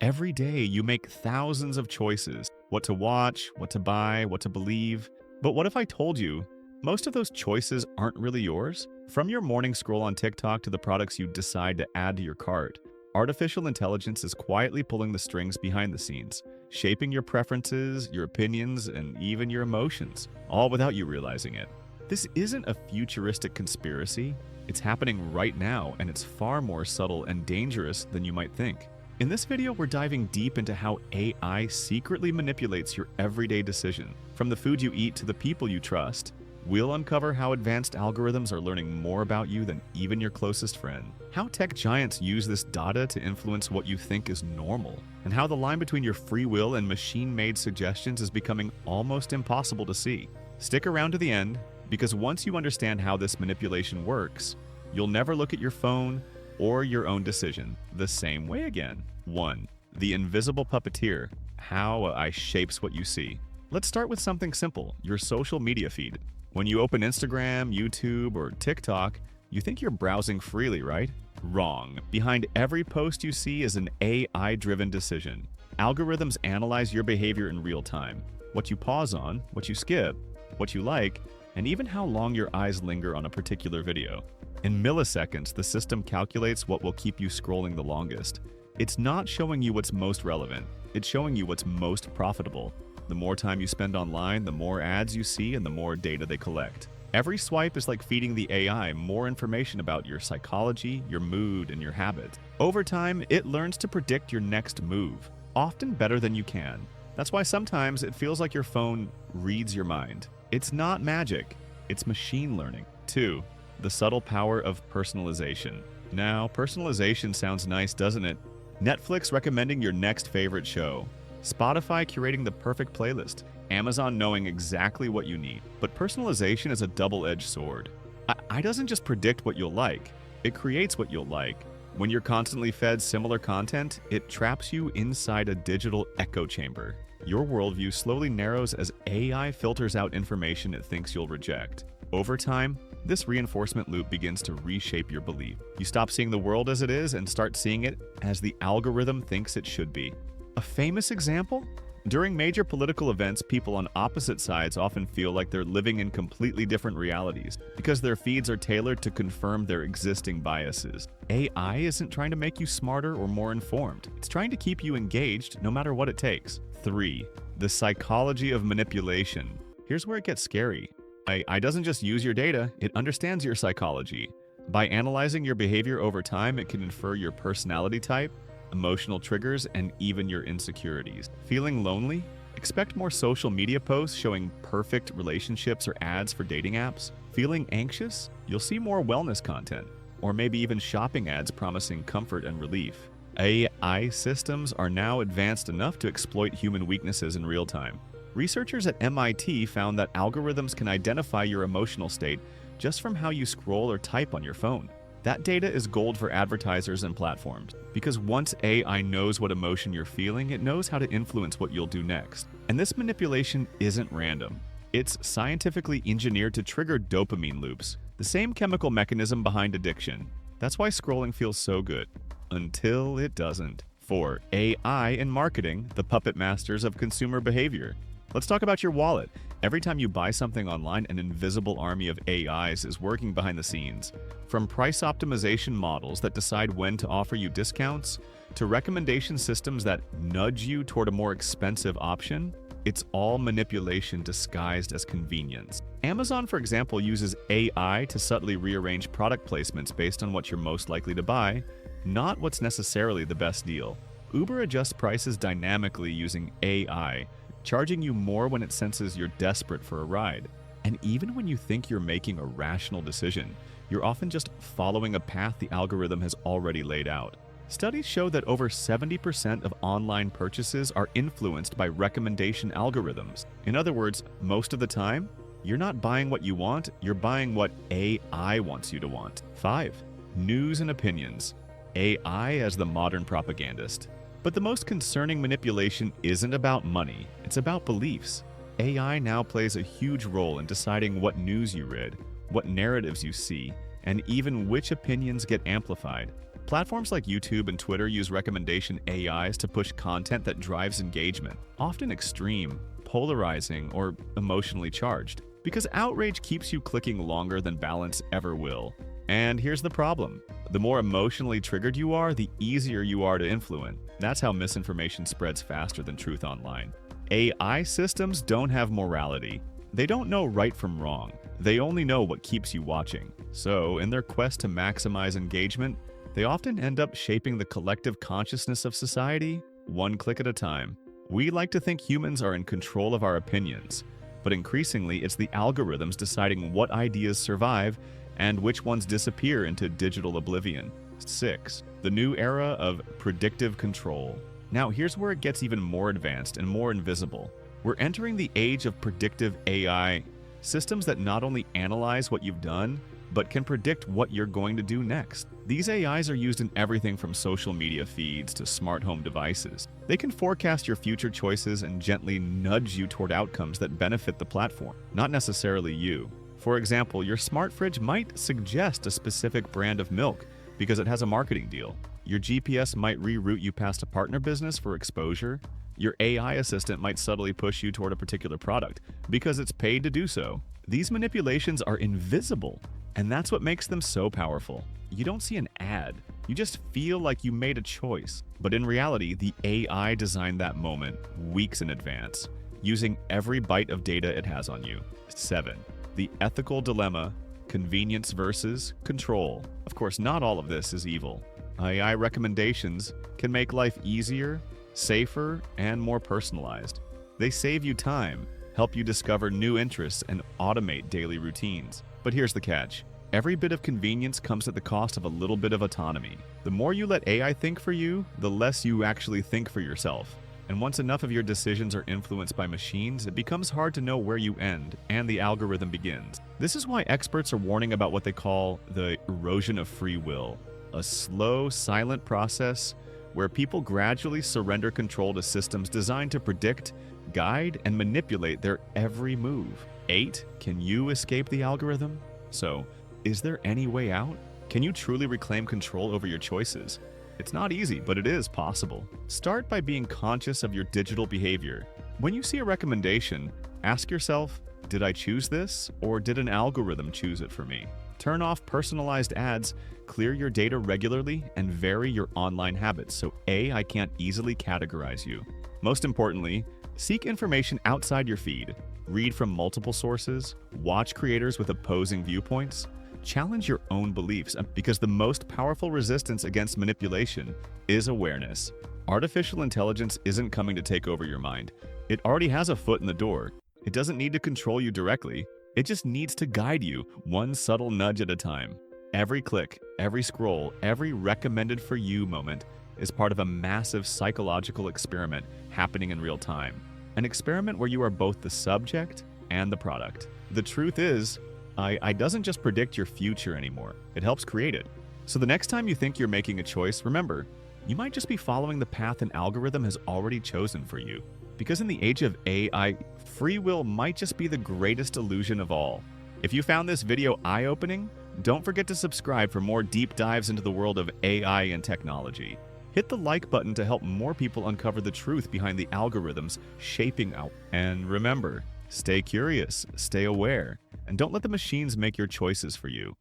Every day, you make thousands of choices: what to watch, what to buy, what to believe. But what if I told you most of those choices aren't really yours? From your morning scroll on TikTok to the products you decide to add to your cart, artificial intelligence is quietly pulling the strings behind the scenes, shaping your preferences, your opinions, and even your emotions, all without you realizing it. This isn't a futuristic conspiracy. It's happening right now, and it's far more subtle and dangerous than you might think. In this video, we're diving deep into how AI secretly manipulates your everyday decision. From the food you eat to the people you trust, we'll uncover how advanced algorithms are learning more about you than even your closest friend, how tech giants use this data to influence what you think is normal, and how the line between your free will and machine-made suggestions is becoming almost impossible to see. Stick around to the end, because once you understand how this manipulation works, you'll never look at your phone or your own decision the same way again. 1. The invisible puppeteer: how AI shapes what you see. Let's start with something simple: your social media feed. When you open Instagram, YouTube, or TikTok, you think you're browsing freely, right? Wrong. Behind every post you see is an AI-driven decision. Algorithms analyze your behavior in real time: what you pause on, what you skip, what you like, and even how long your eyes linger on a particular video. In milliseconds, the system calculates what will keep you scrolling the longest. It's not showing you what's most relevant, it's showing you what's most profitable. The more time you spend online, the more ads you see and the more data they collect. Every swipe is like feeding the AI more information about your psychology, your mood, and your habits. Over time, it learns to predict your next move, often better than you can. That's why sometimes it feels like your phone reads your mind. It's not magic, it's machine learning. 2. The subtle power of personalization. Now, personalization sounds nice, doesn't it? Netflix recommending your next favorite show, Spotify curating the perfect playlist, Amazon knowing exactly what you need. But personalization is a double-edged sword. AI doesn't just predict what you'll like, it creates what you'll like. When you're constantly fed similar content, it traps you inside a digital echo chamber. Your worldview slowly narrows as AI filters out information it thinks you'll reject. Over time, this reinforcement loop begins to reshape your belief. You stop seeing the world as it is and start seeing it as the algorithm thinks it should be. A famous example? During major political events, people on opposite sides often feel like they're living in completely different realities because their feeds are tailored to confirm their existing biases. AI isn't trying to make you smarter or more informed. It's trying to keep you engaged no matter what it takes. 3. The psychology of manipulation. Here's where it gets scary. AI doesn't just use your data, it understands your psychology. By analyzing your behavior over time, it can infer your personality type, emotional triggers, and even your insecurities. Feeling lonely? Expect more social media posts showing perfect relationships or ads for dating apps. Feeling anxious? You'll see more wellness content, or maybe even shopping ads promising comfort and relief. AI systems are now advanced enough to exploit human weaknesses in real time. Researchers at MIT found that algorithms can identify your emotional state just from how you scroll or type on your phone. That data is gold for advertisers and platforms, because once AI knows what emotion you're feeling, it knows how to influence what you'll do next. And this manipulation isn't random. It's scientifically engineered to trigger dopamine loops, the same chemical mechanism behind addiction. That's why scrolling feels so good, until it doesn't. 4. AI in marketing: the puppet masters of consumer behavior. Let's talk about your wallet. Every time you buy something online, an invisible army of AIs is working behind the scenes. From price optimization models that decide when to offer you discounts, to recommendation systems that nudge you toward a more expensive option, it's all manipulation disguised as convenience. Amazon, for example, uses AI to subtly rearrange product placements based on what you're most likely to buy, not what's necessarily the best deal. Uber adjusts prices dynamically using AI, charging you more when it senses you're desperate for a ride. And even when you think you're making a rational decision, you're often just following a path the algorithm has already laid out. Studies show that over 70% of online purchases are influenced by recommendation algorithms. In other words, most of the time, you're not buying what you want, you're buying what AI wants you to want. 5. News and opinions: AI as the modern propagandist. But the most concerning manipulation isn't about money, it's about beliefs. AI now plays a huge role in deciding what news you read, what narratives you see, and even which opinions get amplified. Platforms like YouTube and Twitter use recommendation AIs to push content that drives engagement, often extreme, polarizing, or emotionally charged, because outrage keeps you clicking longer than balance ever will. And here's the problem. The more emotionally triggered you are, the easier you are to influence. That's how misinformation spreads faster than truth online. AI systems don't have morality. They don't know right from wrong. They only know what keeps you watching. So, in their quest to maximize engagement, they often end up shaping the collective consciousness of society, one click at a time. We like to think humans are in control of our opinions, but increasingly it's the algorithms deciding what ideas survive and which ones disappear into digital oblivion. 6. The new era of predictive control. Now here's where it gets even more advanced and more invisible. We're entering the age of predictive AI, systems that not only analyze what you've done, but can predict what you're going to do next. These AIs are used in everything from social media feeds to smart home devices. They can forecast your future choices and gently nudge you toward outcomes that benefit the platform, not necessarily you. For example, your smart fridge might suggest a specific brand of milk because it has a marketing deal. Your GPS might reroute you past a partner business for exposure. Your AI assistant might subtly push you toward a particular product because it's paid to do so. These manipulations are invisible, and that's what makes them so powerful. You don't see an ad, you just feel like you made a choice. But in reality, the AI designed that moment weeks in advance, using every byte of data it has on you. 7. The ethical dilemma, convenience versus control. Of course, not all of this is evil. AI recommendations can make life easier, safer, and more personalized. They save you time, help you discover new interests, and automate daily routines. But here's the catch. Every bit of convenience comes at the cost of a little bit of autonomy. The more you let AI think for you, the less you actually think for yourself. And once enough of your decisions are influenced by machines, it becomes hard to know where you end, and the algorithm begins. This is why experts are warning about what they call the erosion of free will, a slow, silent process where people gradually surrender control to systems designed to predict, guide, and manipulate their every move. 8. Can you escape the algorithm? So, is there any way out? Can you truly reclaim control over your choices? It's not easy, but it is possible. Start by being conscious of your digital behavior. When you see a recommendation, ask yourself, did I choose this, or did an algorithm choose it for me? Turn off personalized ads, clear your data regularly, and vary your online habits so AI can't easily categorize you. Most importantly, seek information outside your feed. Read from multiple sources, watch creators with opposing viewpoints, challenge your own beliefs, because the most powerful resistance against manipulation is awareness. Artificial intelligence isn't coming to take over your mind. It already has a foot in the door. It doesn't need to control you directly. It just needs to guide you, one subtle nudge at a time. Every click, every scroll, every recommended for you moment is part of a massive psychological experiment happening in real time. An experiment where you are both the subject and the product. The truth is, AI doesn't just predict your future anymore, it helps create it. So the next time you think you're making a choice, remember, you might just be following the path an algorithm has already chosen for you. Because in the age of AI, free will might just be the greatest illusion of all. If you found this video eye-opening, don't forget to subscribe for more deep dives into the world of AI and technology. Hit the like button to help more people uncover the truth behind the algorithms shaping out. And remember, stay curious, stay aware, and don't let the machines make your choices for you.